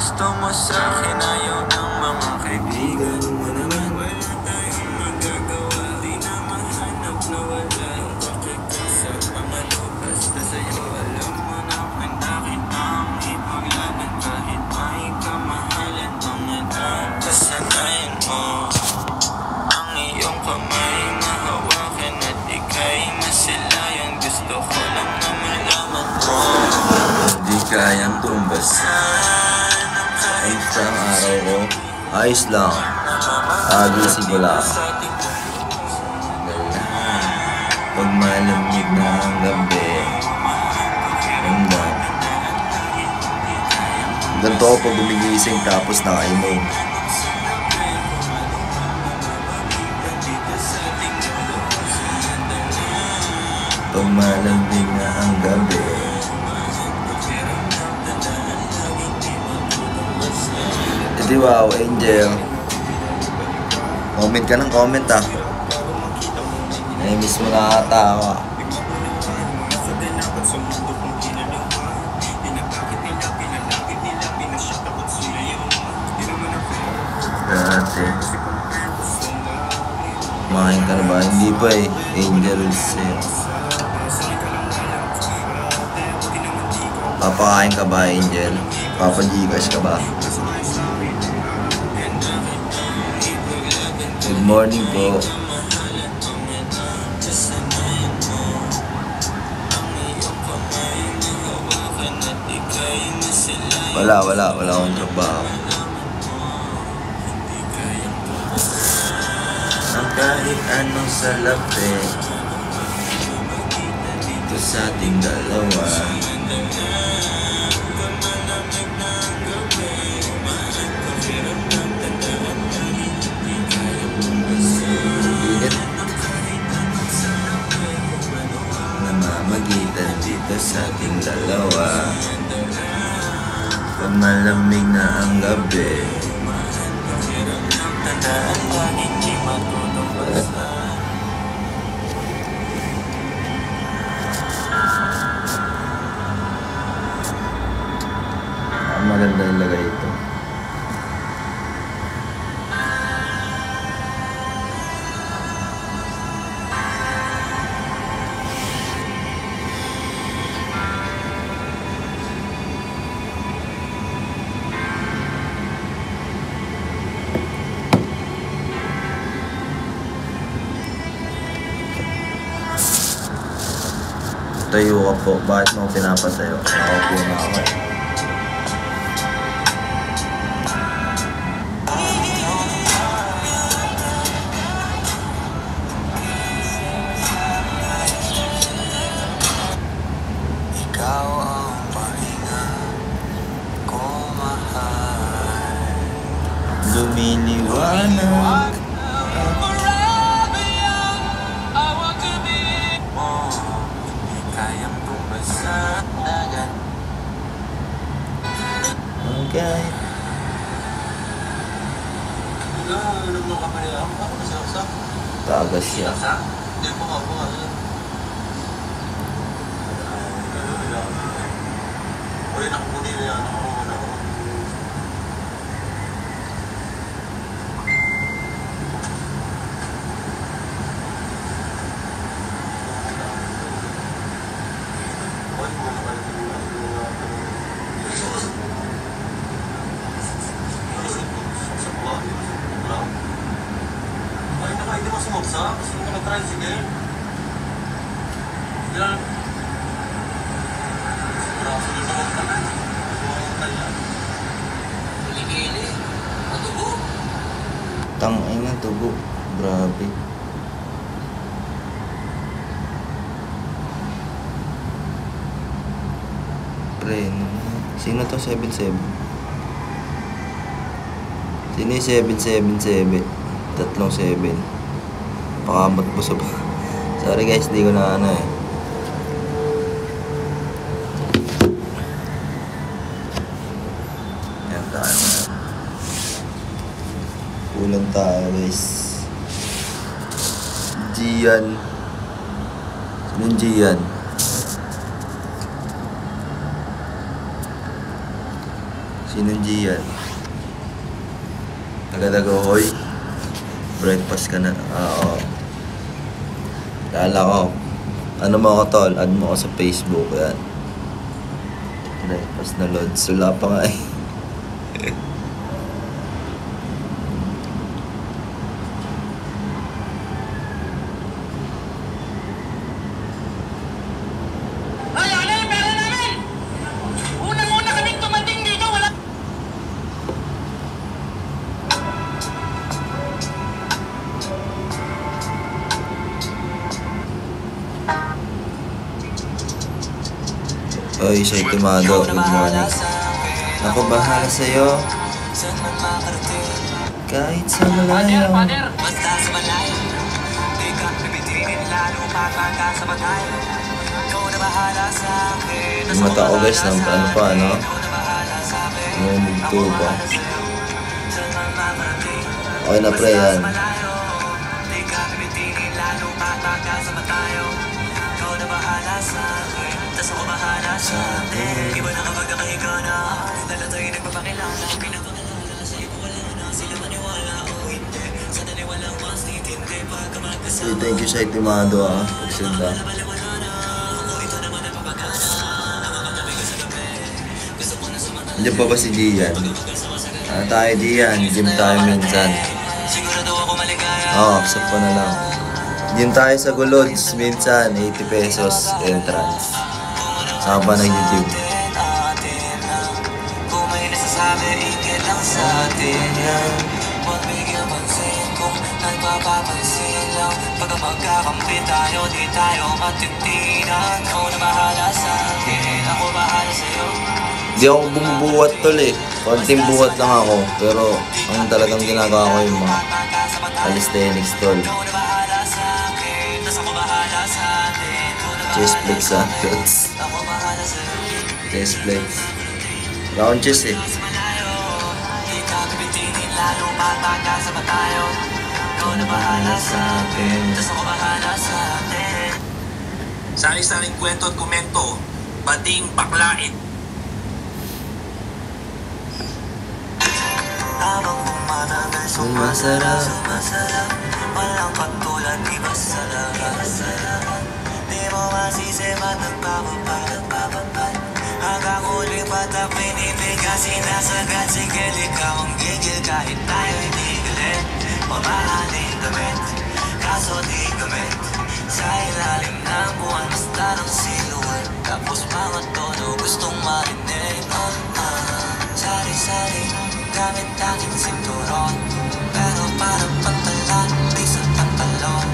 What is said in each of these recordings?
gusto mo sa'kin, ayaw ng mga kaibigan mo naman. Wala tayong magagawa, di na mahanap na wala. Bakit ka sa mga lupas na sa'yo? Alam mo naman bakit ang ipaglaban kahit may kamahalan. Mga nakasanayan mo ang iyong kamay mahawakan at ika'y masilayan. Gusto ko lang na malaman mo di kayang tumbasan ay isang araw ko. Ayos lang. Agising ko lang. Pag malamig na ang gabi, ganito ako pag gumigising tapos nakainom. Pag malamig na ang gabi, edi wow, Angel. Comment ka ng comment ah. Nai-miss mo na ata ako ah. Dati kumain ka na ba? Hindi pa eh. Angel eh. Papakain ka ba, Angel? Papa-Gcash ka ba? Good morning po. Wala akong trabaho. Ang kahit anong salapi dito sa ating dalawa. Namamagitan dito sa ating dalawa. Pag malamig na ang gabi, maganda ilagay ito. Tayo ka po. Bakit mo pinapatayo? Nakaupo na ako eh. Ikaw ang pahinga ko mahal. Lumiliwanag. Kayang tumbasan dagat. Okay. Tagas siya. Tangay na tubo. Grabe. Pre, sino to 77? Sino yung 777? Tatlong 7. Pakamot po sa... Sorry guys, di ko na ano eh. Yan tayo. Kulang tayo guys. Gian. Sino yung Gian? Sinong Gian? Taga-Dagohoy? Breakfast ka na? Oo. Kala ko. Ano mo ako tol? Add mo ako sa Facebook. Yan. Breakfast na loads. Wala pa nga eh. Oy, siya Timado. Good morning. Ako bahala sa'yo. Kahit sa malayo. Yung mata ko guys, ano pa, ano? Mumugto pa. Okay na pre, yan. Sa akin iba na kapag nakahiga na dala tayo nagpapakilala pinapakilala sa iyo wala na sila maniwala o hindi sa daliwalang mas nitindi pagka magkasama. Thank you sa Timado pagsenda. Andiyan pa ba si Gian? Tayo Gian, gym tayo minsan. Accept ko na lang. Gym tayo sa Gulods minsan, 80 pesos entrance. Saan ba nag-YouTube? Kung may nasasabi, ikit lang sa atin yan. Huwag bigyan pansin kung nagpapapansin lang. Pagka magkakampi tayo, di tayo matitinan. Ikaw na bahala sa akin, ako bahala sa'yo. Di ako bumubuhat tol eh. Konting buhat lang ako. Pero ang talagang ginagawa ko yung mga calisthenics tol. Chest flex Chest flex. Round chest eh. Sari-saring kwento at komento, bading baklain. Sumasarap, walang katulad, iba sa labas. Di mo masisi ba't nagpapapal. Hanggang huling batak pinipiga, sinasagad. Sige, ikaw ang gigil kahit tayo hindi galit. Mamahaling damit, kaso di gamit. Sa ilalim ng buwan, basta ng siluan. Tapos mga tono gustong marinig. Sari-sari, gamit aking sinturon. Pero parang pantalan, di sa pantalon.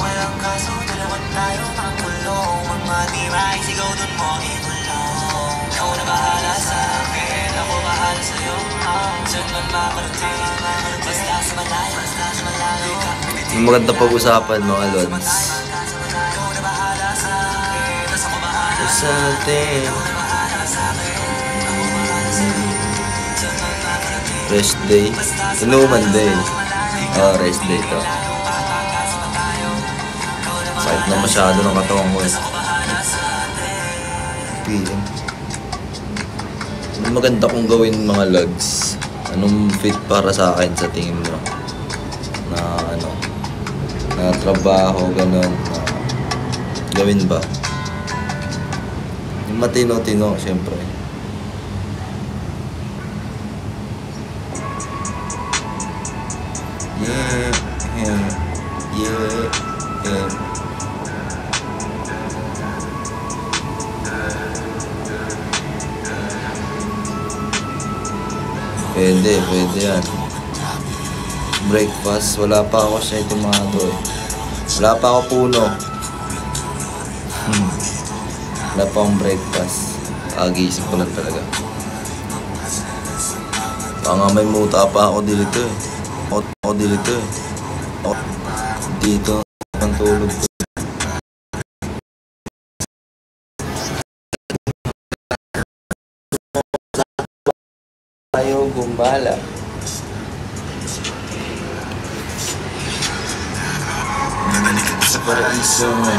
Walang kaso, dalawa tayo makulong. Mga di maisigaw dun mo ikulong. Ikaw na bahala sa akin, ako bahala sa'yo. Saan man makarating, basta sa malayo. yung maganda pag-usapan mga lods. Ikaw na bahala sa akin, tas ako bahala Sa atin. Rest day. Inuman day. Rest day to. Sakit na masyado ng katawan ko eh. PM. Anong maganda kong gawin mga lods? Anong fit para sa akin sa tingin mo? Na ano? Na trabaho, ganun. Na gawin ba? Yung matino-tino, syempre. Yeah. Pwede yan. Breakfast, wala pa ako sa Timado eh. Wala pa ako puno. Wala pa akong breakfast. Agising ko lang talaga. Baka may muta pa ako dito eh. Ako dito eh. Dito ang tulog ko. Ayaw gumbala. Sa paraiso mo,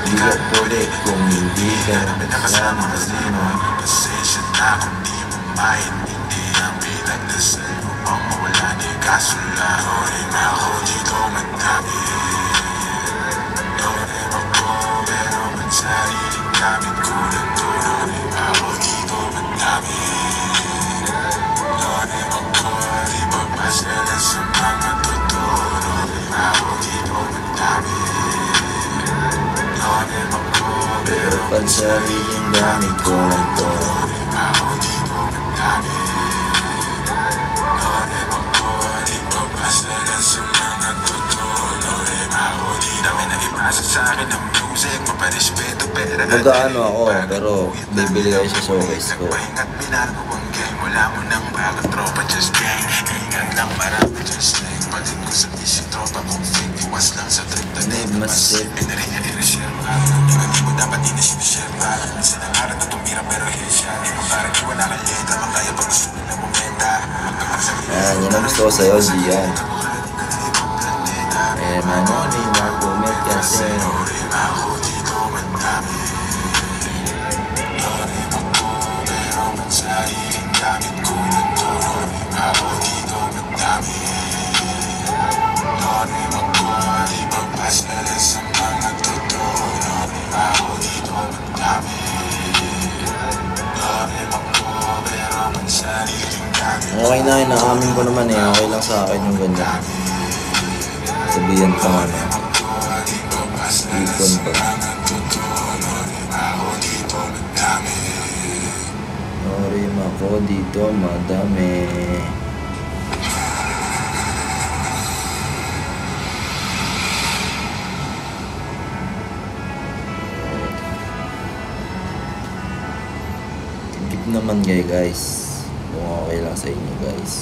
hindi ka pwede kung hindi ka kasama mo. na kung di mo maintindihan pinagdasal mo pang mawala ni kaso lang rin ako dito madami Lorem ako pero ba't sariling gamit ko lang to Lorem ako dito madami Lorem ako di pagpasala sa mga totoo Lorem ako dito madami Lorem ako pero ba't sariling gamit ko lang to Lorem ako dito madami Lorem ako di pagpasala sa mga totoo Lorem ako di dami nag-ipasa sa akin ng music maparespeto pera Mag-ano ako, pero bibili kayo sa showcase ko. Pahingat binagawang game wala mo nang bago tropa just gang Ingat lang marami just like Palit ko sa busy tropa kung fake iwas lang sa trip na Need masip. Pinarin niya i-reserve Hindi mo dapat di na sinishare Minsan ang araw na tumira pero hit siya Di mo parang wala kang letra Makaya pag gusto mo na bumenta Yan ang gusto ko sa'yo, Gian. Manoni, mag-commit kasi. Lorem ako dito madami Lorem ako pero ba't sariling gamit ko lang to Lorem ako dito madami Lorem ako di pagpasala sa mga totoo Lorem ako dito madami Lorem ako pero ba't sariling gamit Okay na, inaamin ko naman eh. Okay lang sa akin yung ganyan. Sabihan pa nga na. Ipon pa. Lorem ako dito madami. Tip naman kayo guys. Kung okay lang sa inyo guys.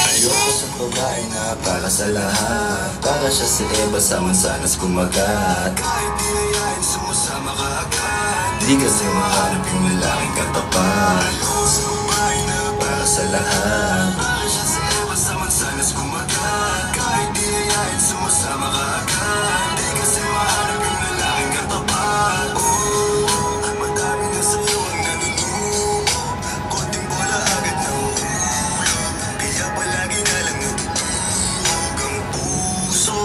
Ayoko sa babae na para sa lahat. Para siya si Eva sa mansanas kumagat. Kahit di nayain sumasama ka agad Di kasi mahanap yung lalaking katapat. Ayoko sa babae na Para sa lahat. para siya sa Eva sa mansanas kumagat Kahit di nayain sumasama ka agad Di kasi mahanap yung lalaking katapat Madami na sa'yo ang nanunubo Konting bola agad na uhulog Kaya palagi na lang natutulog ang puso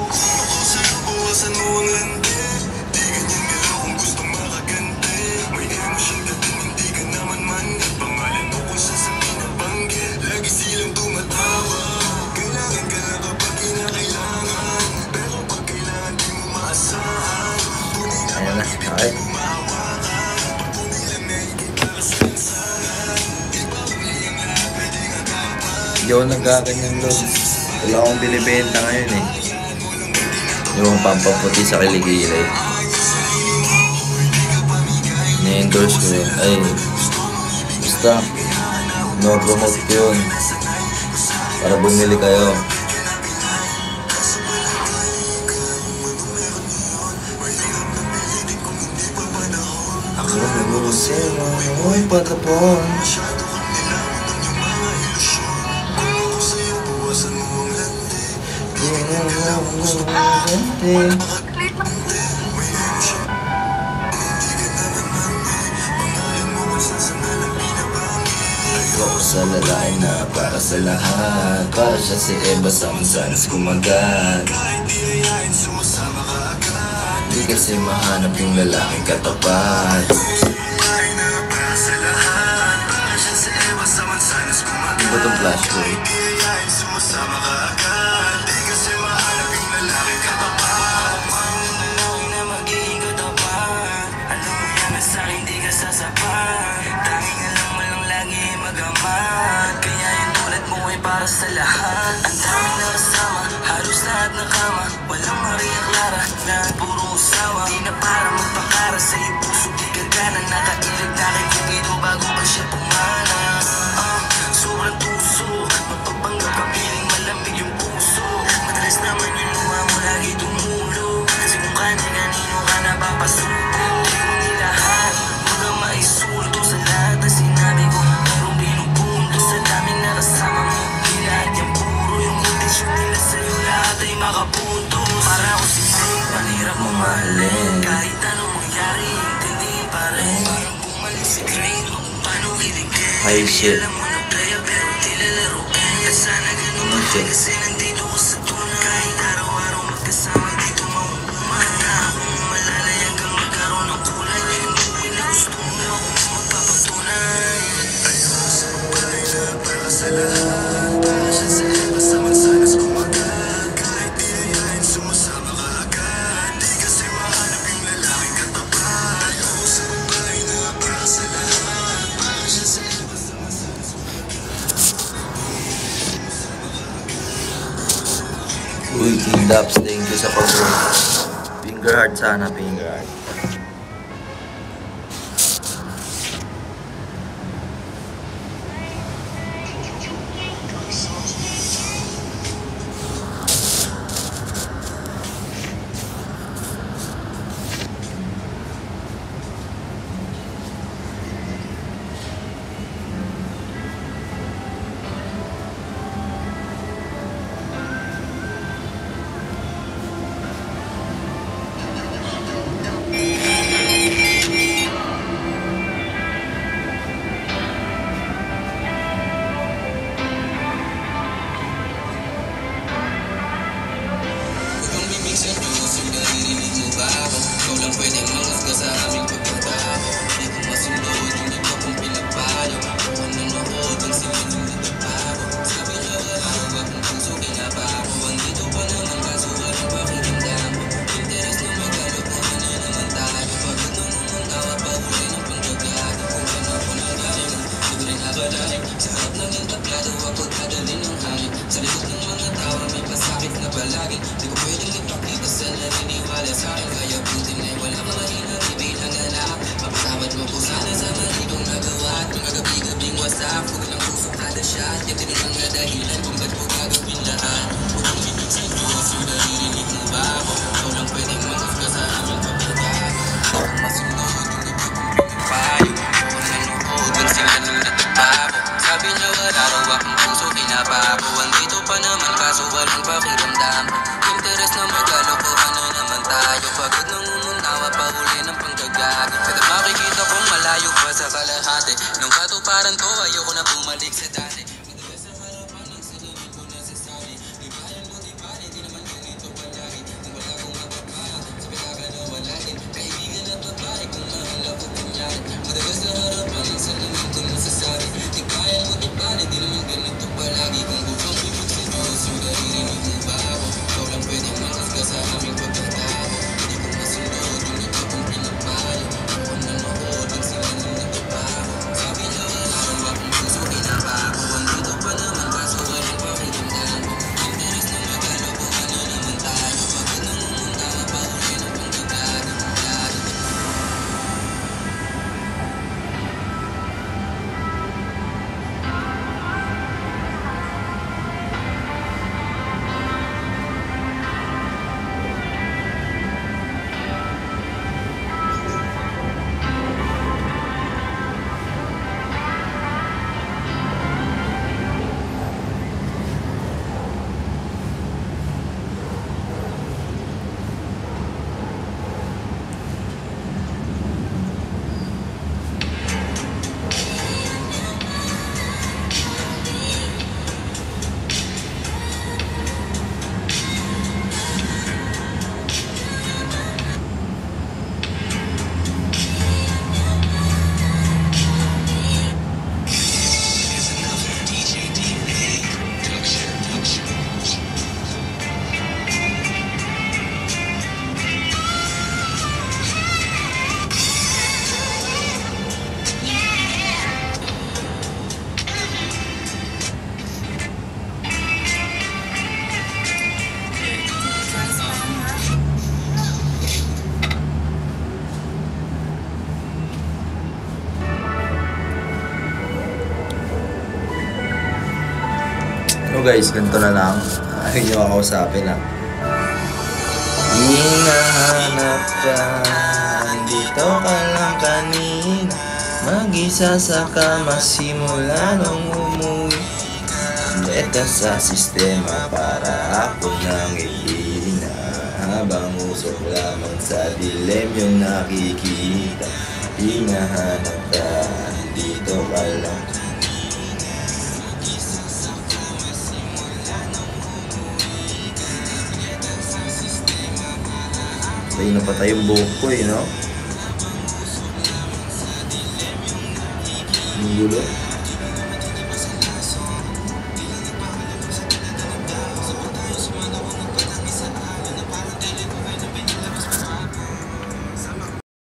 Kung ako sa'yo bawasan mo ang landi Di ganyan galaw kung gustong makaganti May emosyon ka din hindi ka naman mangat Pangalan mo kung saan pinabanggit Lagi silang tumatawa Kailangan ka na kapag kinakailangan Pero pag kailangan di mo maasahan Tunay na Ayan na, pag-ibig okay. di mo mahawakan Pag pumilang na higit para sa lansangan Di ba uli ang lahat pwedeng agapan Hindi ako nagkaganyan doon. Wala akong binibenta ngayon eh. Yung pampaputi sa kilikili. Ni-endorse ko yun. Ay, basta. No-promote ko yun. Para bumili kayo. Uy, patapon. Ayoko sa lalaki na para sa lahat. Para siya si Eva sa mansanas kumagat. Kahit di nayain sumasama ka agad Di kasi mahanap yung lalaking katapat. Ay na para sa lahat Para siya sa Eva sa mansanas kumagat Ano ba itong flash ko eh? Di nayain sumasama ka agad Di kasi mahanap yung lalaking katapat Ang na magiging katapat Alam mo yan na sa'kin di ka sasapat Tanging alam mo lang lagi magamat Kaya yung tulad mo ay para sa lahat Ang daming nakasama Halos lahat ng kama Walang Maria Clara Lahat puro usawa Di na para magpakara sa iyo puso di kagana Nakailag na kay Cupido bago pa siya pumana Sobrang tuso Mapagpanggap ka piling mahalin. Kahit anong mangyari, hindi pa rin. Parang bumalik si Crane, paano hiligin? Ay, shit. Alam mo na playa pero di lalaroin. Sana ganun Ano, shit? kasi nandito ko sa tunay. Kahit araw-araw magkasama dito mauuman. Na akong malalay hanggang magkaroon ng kulay. Hindi na gusto mo akong magpapatunay. Ayoko sa buhay na para sa lahat. Para siya sa basta mansanas kumagat. Kahit di ayayin, sumasama ka agad. Di kasi mahanap yung lalaking katapat. Ayoko sa buhay na para sa lahat. Para siya sa basta mansanas Uy, King Daps, thank you sa pag-work. Finger heart sana, finger heart. Kung bibig sa Diyos, yung naririnig mo ba ako? Ikaw lang pwedeng mangasga sa aming pagkatao. Di ko masunod yung iba kong pinagpayo. Kung nanonood ang silid yung nagpaparo. Sabi niya wala akong puso, kinapako. Andito pa naman kaso walang pakiramdam mo. Interes na magkalokohan na naman tayo. Pagod na mumuntawa pa huli ng panggagado. Kung saan ako nanggaling, di ko rin akalain. Sa harap ng entablado, ako'y kadalin ng hangin. Sa likod ng mga tao, may pasakit na palagi. Di ko pwedeng ipakita sa naniniwala sa akin. Kaya buti na wala ka mahinang ibilang anak. Mapasawad mo po sana sa mali kong nagawa. At mga gabi-gabing wasak, huwag ng puso kada shot. Yan din ang mga dahilan kung ba't ko gagawin lahat. Huwag kong ibig sa Diyos, yung naririnig mo ba ako? Ikaw lang pwedeng mangasga sa aming pagkatao. Kung masunod yung iba kong pinagpayo. Kung nanonood ang sila ng natatapo. Sabi niya wala raw akong puso, kinapako. Andito pa naman kaso walang pakiramdam. Interes na magkalokohan na naman tayo. Pagod nang umunawa pa huli ng panggagago. Kada makikita kong malayo pa sa kalahati. Nung katuparan ko ayoko na bumalik sa dati. Madalas sa harapan ng salamin ko nasasabi. Di ba yan mo di pare, di naman ganito palagi. Kung wala akong mapapala, sabi ka na wala din. Kaibigan at babae kung mahal ako kunyari. Madalas sa harapan ng salamin ko nasasabi. Di ba yan mo di pare, di naman ganito palagi. Kung bukang bibig sa Diyos, yung naririnig mo ba ako? Ikaw lang pwedeng mangasga sa aming pagkatao. Di ko masunod yung iba kong pinagpayo. Kung nanonood ang sila ng nagpaparo. Sabi niya wala raw akong puso, kinapako. Andito pa naman kaso walang pakiramdam mo. Interes na magkalokohan na naman tayo. Pagod nang umuntawa pa huli ng panggagago. So guys, ganito na lang. Ayaw nyo ako kausapin lang. Hinahanap ka, andito ka lang kanina. Mag-isa sa kama simula nung umuwi. Leta sa sistema para ako nang ihina. Habang Usok lamang sa dilim yung nakikita. Hinahanap ka, dito ka lang. Ay, napatay yung buhok ko no? Ang gulo.